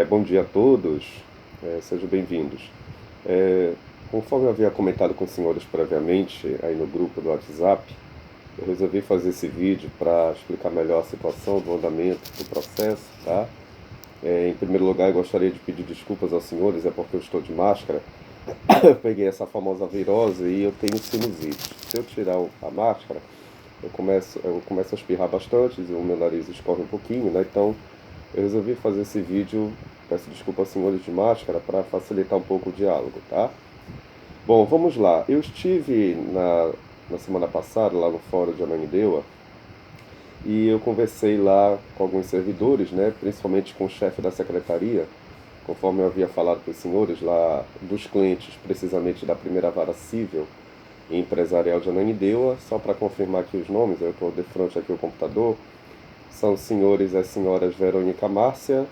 Bom dia a todos, sejam bem-vindos. É, Conforme eu havia comentado com os senhores previamente aí no grupo do WhatsApp, eu resolvi fazer esse vídeo para explicar melhor a situação do andamento do processo, tá? Em primeiro lugar, eu gostaria de pedir desculpas aos senhores, é porque eu estou de máscara. Eu peguei essa famosa virose e eu tenho sinusite. Se eu tirar a máscara, eu começo a espirrar bastante, o meu nariz escorre um pouquinho, né? Então, eu resolvi fazer esse vídeo, peço desculpa aos senhores de máscara, para facilitar um pouco o diálogo, tá? Bom, vamos lá. Eu estive na semana passada lá no fórum de Ananindeua e eu conversei lá com alguns servidores, né? Principalmente com o chefe da secretaria, conforme eu havia falado para os senhores lá, dos clientes, precisamente da primeira vara civil e empresarial de Ananindeua. Só para confirmar aqui os nomes, eu estou de frente aqui ao computador. São os senhores e as senhoras Verônica Márcia,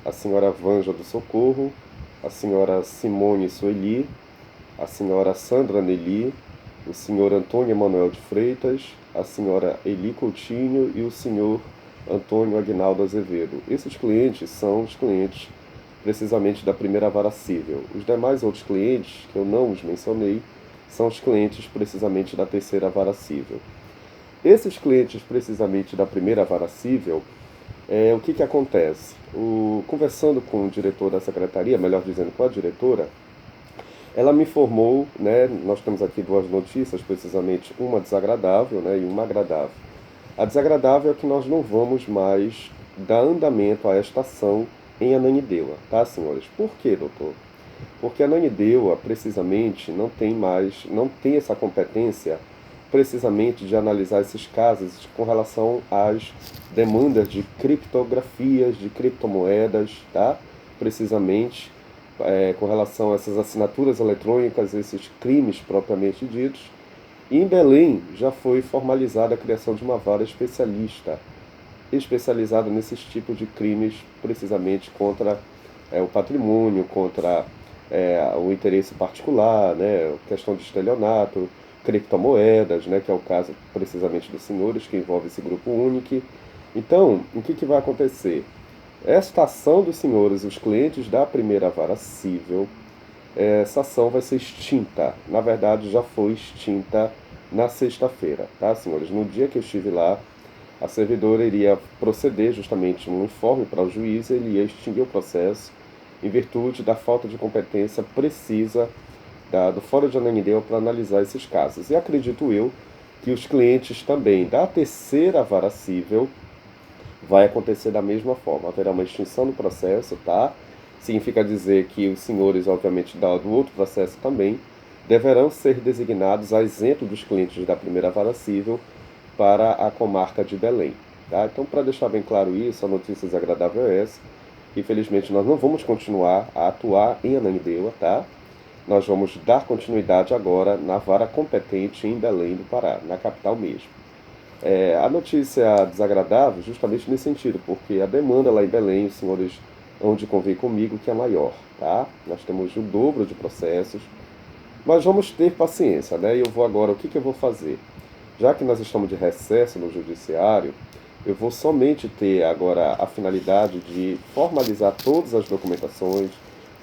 a senhora Vanja do Socorro, a senhora Simone Sueli, a senhora Sandra Nelly, o senhor Antônio Emanuel de Freitas, a senhora Eli Coutinho e o senhor Antônio Aguinaldo Azevedo. Esses clientes são os clientes precisamente da primeira vara civil. Os demais outros clientes, que eu não os mencionei, são os clientes precisamente da terceira vara civil. Esses clientes precisamente da primeira vara civil, o que acontece? Conversando com o diretor da secretaria, melhor dizendo, com a diretora, ela me informou, né, nós temos aqui duas notícias, precisamente uma desagradável, né, e uma agradável. A desagradável é que nós não vamos mais dar andamento a esta ação em Ananindeua, tá, senhores? Por quê, doutor? Porque a Ananindeua, precisamente, não tem essa competência, precisamente, de analisar esses casos com relação às demandas de criptografias, de criptomoedas, tá? Precisamente, com relação a essas assinaturas eletrônicas, esses crimes propriamente ditos. E em Belém já foi formalizada a criação de uma vara especializada nesses tipos de crimes, precisamente contra o patrimônio, contra o interesse particular, né, questão de estelionato, criptomoedas, né, que é o caso precisamente dos senhores, que envolve esse grupo único. Então, o que vai acontecer? Esta ação dos senhores, os clientes da primeira vara civil, essa ação vai ser extinta. Na verdade, já foi extinta na sexta-feira, tá, senhores? No dia que eu estive lá, a servidora iria proceder justamente um informe para o juiz, ele ia extinguir o processo em virtude da falta de competência precisa do Fórum de Ananindeua para analisar esses casos. E acredito eu que os clientes também da terceira vara civil vai acontecer da mesma forma. Haverá uma extinção do processo, tá? Significa dizer que os senhores, obviamente, do outro processo também, deverão ser designados a exemplo dos clientes da primeira vara civil para a comarca de Belém. Tá? Então, para deixar bem claro isso, a notícia desagradável é essa. Infelizmente, nós não vamos continuar a atuar em Ananindeua, tá? Nós vamos dar continuidade agora na vara competente em Belém do Pará, na capital mesmo. A notícia desagradável justamente nesse sentido, porque a demanda lá em Belém, os senhores hão de convir comigo que é maior, tá? Nós temos o dobro de processos, mas vamos ter paciência, né? E eu vou agora, o que eu vou fazer? Já que nós estamos de recesso no judiciário, eu vou somente ter agora a finalidade de formalizar todas as documentações,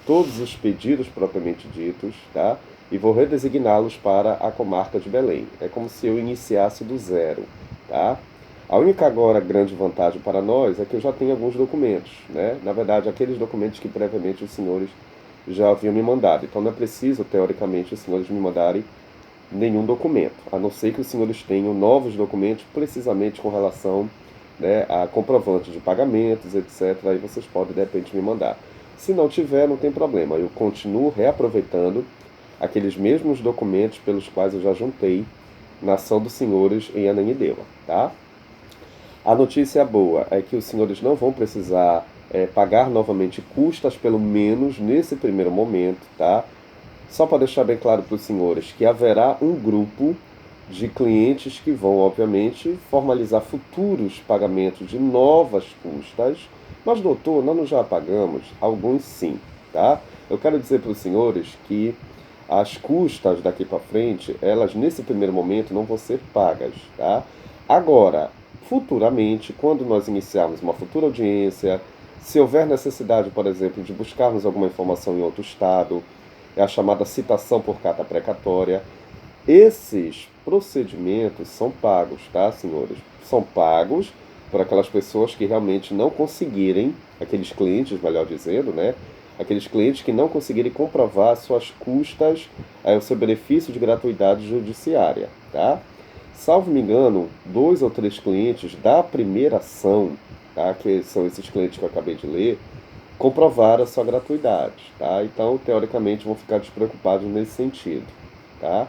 todos os pedidos propriamente ditos, tá? E vou redesigná-los para a comarca de Belém. É como se eu iniciasse do zero, tá? A única agora grande vantagem para nós é que eu já tenho alguns documentos, né? Na verdade, aqueles documentos que previamente os senhores já haviam me mandado. Então não é preciso, teoricamente, os senhores me mandarem nenhum documento, a não ser que os senhores tenham novos documentos precisamente com relação, né, a comprovantes de pagamentos, etc. Aí vocês podem, de repente, me mandar. Se não tiver, não tem problema. Eu continuo reaproveitando aqueles mesmos documentos pelos quais eu já juntei na ação dos senhores em Ananindeua, tá? A notícia boa é que os senhores não vão precisar pagar novamente custas, pelo menos nesse primeiro momento, tá? Só para deixar bem claro para os senhores que haverá um grupo de clientes que vão, obviamente, formalizar futuros pagamentos de novas custas. Mas, doutor, nós não já pagamos? Alguns sim, tá? Eu quero dizer para os senhores que as custas daqui para frente, elas nesse primeiro momento não vão ser pagas, tá? Agora, futuramente, quando nós iniciarmos uma futura audiência, Se houver necessidade, por exemplo, de buscarmos alguma informação em outro estado, é a chamada citação por carta precatória. Esses procedimentos são pagos, tá, senhores? São pagos por aquelas pessoas que realmente não conseguirem, aqueles clientes, melhor dizendo, né? Aqueles clientes que não conseguirem comprovar suas custas, o seu benefício de gratuidade judiciária, tá? Salvo me engano, 2 ou 3 clientes da primeira ação, tá? Que são esses clientes que eu acabei de ler, comprovaram a sua gratuidade, tá? Então, teoricamente, vão ficar despreocupados nesse sentido, tá?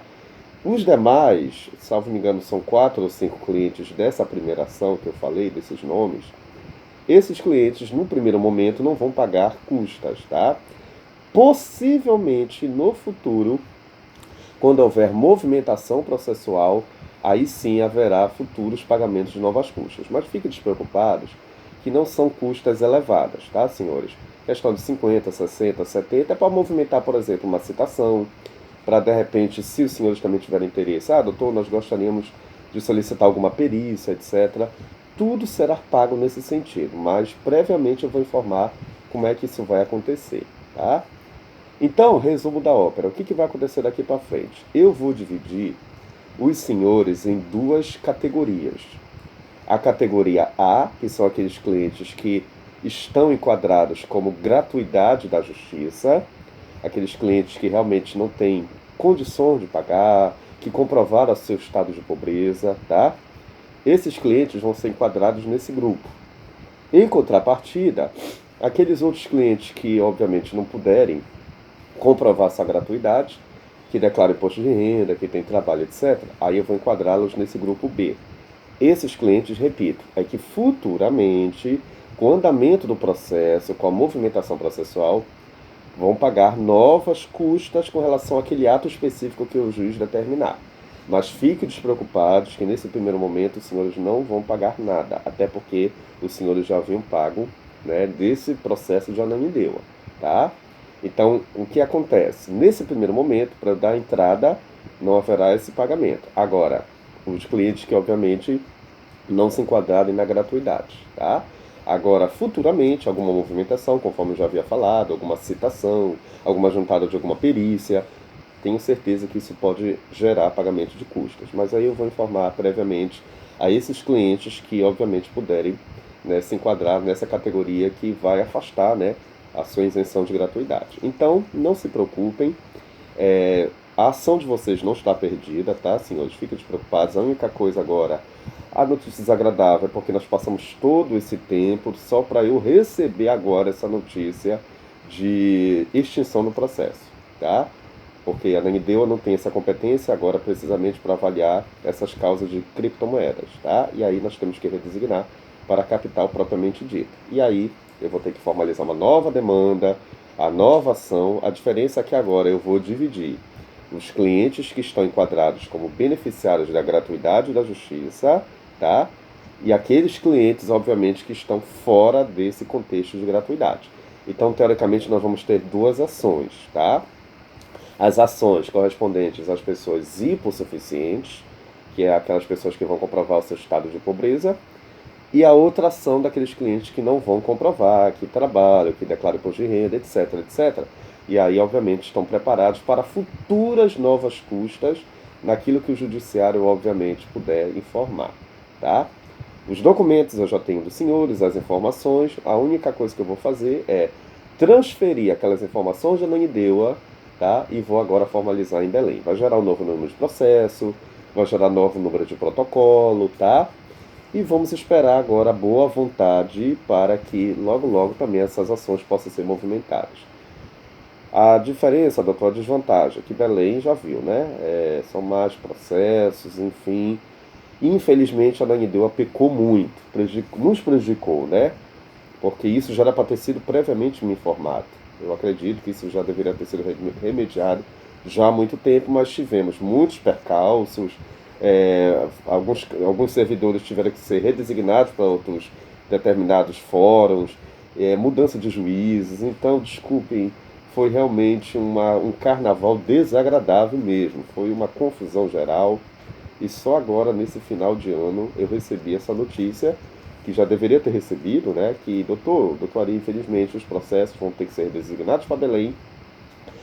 Os demais, salvo me engano, são 4 ou 5 clientes dessa primeira ação que eu falei, desses nomes. Esses clientes, no primeiro momento, não vão pagar custas, tá? Possivelmente, no futuro, quando houver movimentação processual, aí sim haverá futuros pagamentos de novas custas. Mas fiquem despreocupados que não são custas elevadas, tá, senhores? Questão de 50, 60, 70 é para movimentar, por exemplo, uma citação, para de repente, se os senhores também tiverem interesse, doutor, nós gostaríamos de solicitar alguma perícia, etc. Tudo será pago nesse sentido, mas previamente eu vou informar como é que isso vai acontecer, tá? Então, resumo da ópera. O que vai acontecer daqui para frente? Eu vou dividir os senhores em 2 categorias. A categoria A, que são aqueles clientes que estão enquadrados como gratuidade da justiça, aqueles clientes que realmente não têm condições de pagar, que comprovaram seu estado de pobreza, tá? Esses clientes vão ser enquadrados nesse grupo. Em contrapartida, aqueles outros clientes que obviamente não puderem comprovar essa gratuidade, que declara imposto de renda, que tem trabalho, etc., aí eu vou enquadrá-los nesse grupo B. Esses clientes, repito, é que futuramente, com o andamento do processo, com a movimentação processual, vão pagar novas custas com relação àquele ato específico que o juiz determinar. Mas fiquem despreocupados que nesse primeiro momento os senhores não vão pagar nada, até porque os senhores já haviam pago, né, desse processo de Ananindeua, tá? Então, o que acontece? Nesse primeiro momento, para dar entrada, não haverá esse pagamento. Agora, os clientes que, obviamente, não se enquadrarem na gratuidade, tá? Agora, futuramente, alguma movimentação, conforme eu já havia falado, alguma citação, alguma juntada de alguma perícia, tenho certeza que isso pode gerar pagamento de custas. Mas aí eu vou informar previamente a esses clientes que, obviamente, puderem, né, se enquadrar nessa categoria que vai afastar, né, a sua isenção de gratuidade. Então, não se preocupem, a ação de vocês não está perdida, tá, senhores? Fiquem despreocupados. A única coisa agora, a notícia desagradável, é porque nós passamos todo esse tempo só para eu receber agora essa notícia de extinção no processo, tá? Porque a Ananindeua não tem essa competência agora precisamente para avaliar essas causas de criptomoedas, tá? E aí nós temos que redesignar para a capital propriamente dita. E aí eu vou ter que formalizar uma nova demanda, a nova ação. A diferença é que agora eu vou dividir os clientes que estão enquadrados como beneficiários da gratuidade da justiça, tá? E aqueles clientes, obviamente, que estão fora desse contexto de gratuidade. Então, teoricamente, nós vamos ter 2 ações, tá? As ações correspondentes às pessoas hipossuficientes, que é aquelas pessoas que vão comprovar o seu estado de pobreza, e a outra ação daqueles clientes que não vão comprovar, que trabalham, que declaram imposto de renda, etc, etc. E aí, obviamente, estão preparados para futuras novas custas naquilo que o judiciário, obviamente, puder informar, tá? Os documentos eu já tenho dos senhores, as informações. A única coisa que eu vou fazer é transferir aquelas informações de Ananindeua, tá? E vou agora formalizar em Belém. Vai gerar um novo número de processo, vai gerar novo número de protocolo, tá? E vamos esperar agora a boa vontade para que logo logo também essas ações possam ser movimentadas. A diferença, doutor, a desvantagem, que Belém já viu, né? São mais processos, enfim. Infelizmente a Ananindeua pecou muito, nos prejudicou, né? Porque isso já era para ter sido previamente me informado. Eu acredito que isso já deveria ter sido remediado já há muito tempo, mas tivemos muitos percalços, alguns servidores tiveram que ser redesignados para outros determinados fóruns, mudança de juízes. Então, desculpem, foi realmente um carnaval desagradável mesmo, foi uma confusão geral. E só agora, nesse final de ano, eu recebi essa notícia que já deveria ter recebido, né, que, doutor Ari, infelizmente os processos vão ter que ser designados para Belém,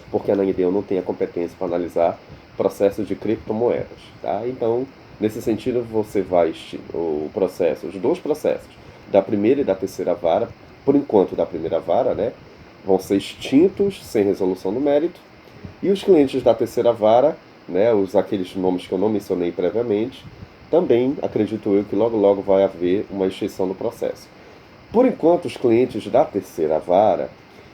porque a Ananindeua não tem a competência para analisar processos de criptomoedas, tá? Então, nesse sentido, você vai o processo, os dois processos, da primeira e da terceira vara, por enquanto da primeira vara, né, vão ser extintos sem resolução do mérito, e os clientes da terceira vara, né, aqueles nomes que eu não mencionei previamente, também acredito eu que logo logo vai haver uma extinção do processo. Por enquanto, os clientes da terceira vara,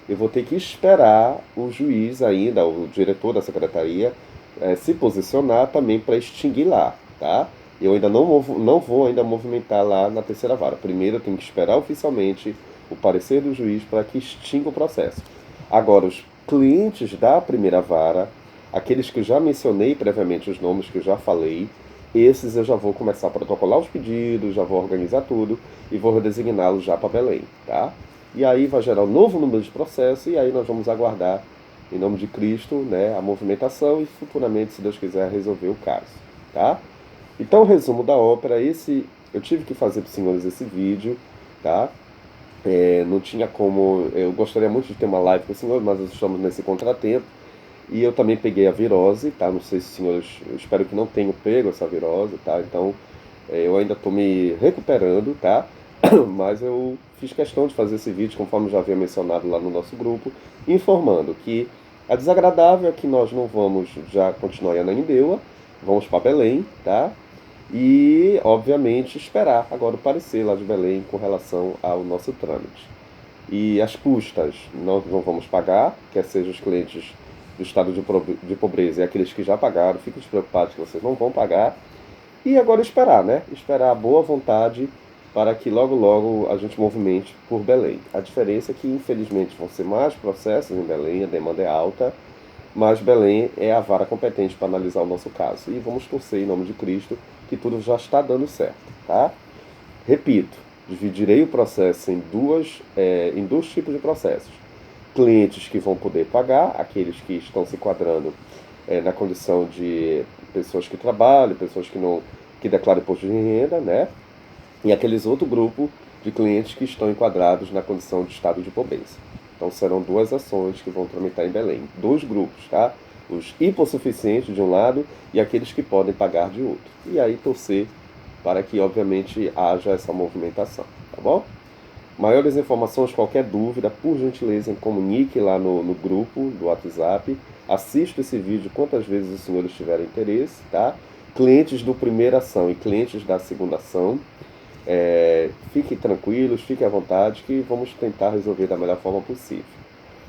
eu vou ter que esperar o juiz ainda, o diretor da secretaria, se posicionar também para extinguir lá, tá? Eu ainda não vou ainda movimentar lá na terceira vara. Primeiro eu tenho que esperar oficialmente o parecer do juiz para que extinga o processo. Agora, os clientes da primeira vara, aqueles que eu já mencionei previamente, os nomes que eu já falei, esses eu já vou começar a protocolar os pedidos, já vou organizar tudo e vou redesigná-los já para Belém, tá? E aí vai gerar um novo número de processo e aí nós vamos aguardar, em nome de Cristo, né, a movimentação e futuramente, se Deus quiser, resolver o caso, tá? Então, o resumo da ópera, eu tive que fazer para os senhores esse vídeo, tá? Não tinha como, eu gostaria muito de ter uma live com os senhores, mas nós estamos nesse contratempo. E eu também peguei a virose, tá? Não sei se os senhores, eu espero que não tenham pego essa virose, tá? Então, eu ainda estou me recuperando, tá? Mas eu fiz questão de fazer esse vídeo, conforme já havia mencionado lá no nosso grupo, informando que a desagradável é que nós não vamos já continuar em Ananindeua, vamos para Belém, tá? E, obviamente, esperar agora o parecer lá de Belém com relação ao nosso trâmite. E as custas nós não vamos pagar, quer seja os clientes do estado de pobreza e aqueles que já pagaram, fiquem despreocupados que vocês não vão pagar. E agora esperar, né? Esperar a boa vontade para que logo logo a gente movimente por Belém. A diferença é que, infelizmente, vão ser mais processos em Belém, a demanda é alta, mas Belém é a vara competente para analisar o nosso caso. E vamos torcer, em nome de Cristo, que tudo já está dando certo, tá? Repito, dividirei o processo em dois tipos de processos. Clientes que vão poder pagar, aqueles que estão se enquadrando na condição de pessoas que trabalham, pessoas que declaram imposto de renda, né? E aqueles outro grupo de clientes que estão enquadrados na condição de estado de pobreza. Então serão duas ações que vão tramitar em Belém. Dois grupos, tá? Os hipossuficientes de um lado e aqueles que podem pagar de outro. E aí torcer para que, obviamente, haja essa movimentação, tá bom? Maiores informações, qualquer dúvida, por gentileza, comunique lá no grupo do WhatsApp. Assista esse vídeo quantas vezes os senhores tiverem interesse, tá? Clientes do primeira ação e clientes da segunda ação, fiquem tranquilos, fiquem à vontade, que vamos tentar resolver da melhor forma possível.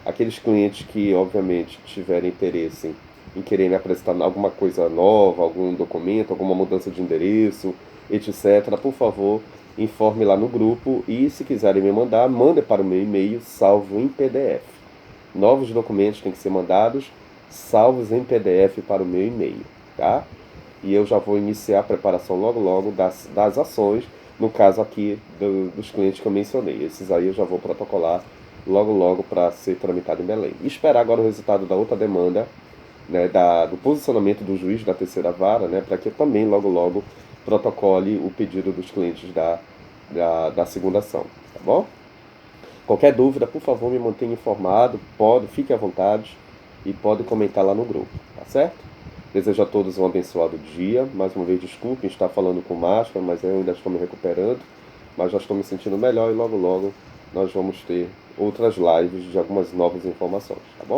Aqueles clientes que, obviamente, tiverem interesse em querer me apresentar alguma coisa nova, algum documento, alguma mudança de endereço, etc., por favor, informe lá no grupo e, se quiserem me mandar, mande para o meu e-mail, salvo em PDF. Novos documentos têm que ser mandados, salvos em PDF para o meu e-mail, tá? E eu já vou iniciar a preparação logo logo das ações, no caso aqui dos clientes que eu mencionei. Esses aí eu já vou protocolar logo logo para ser tramitado em Belém. E esperar agora o resultado da outra demanda, né, do posicionamento do juiz da terceira vara, né, para que também logo logo protocole o pedido dos clientes da segunda ação, tá bom? Qualquer dúvida, por favor, me mantenha informado, fique à vontade e pode comentar lá no grupo, tá certo? Desejo a todos um abençoado dia. Mais uma vez, desculpem estar falando com máscara, mas eu ainda estou me recuperando, mas já estou me sentindo melhor e logo logo nós vamos ter outras lives de algumas novas informações, tá bom?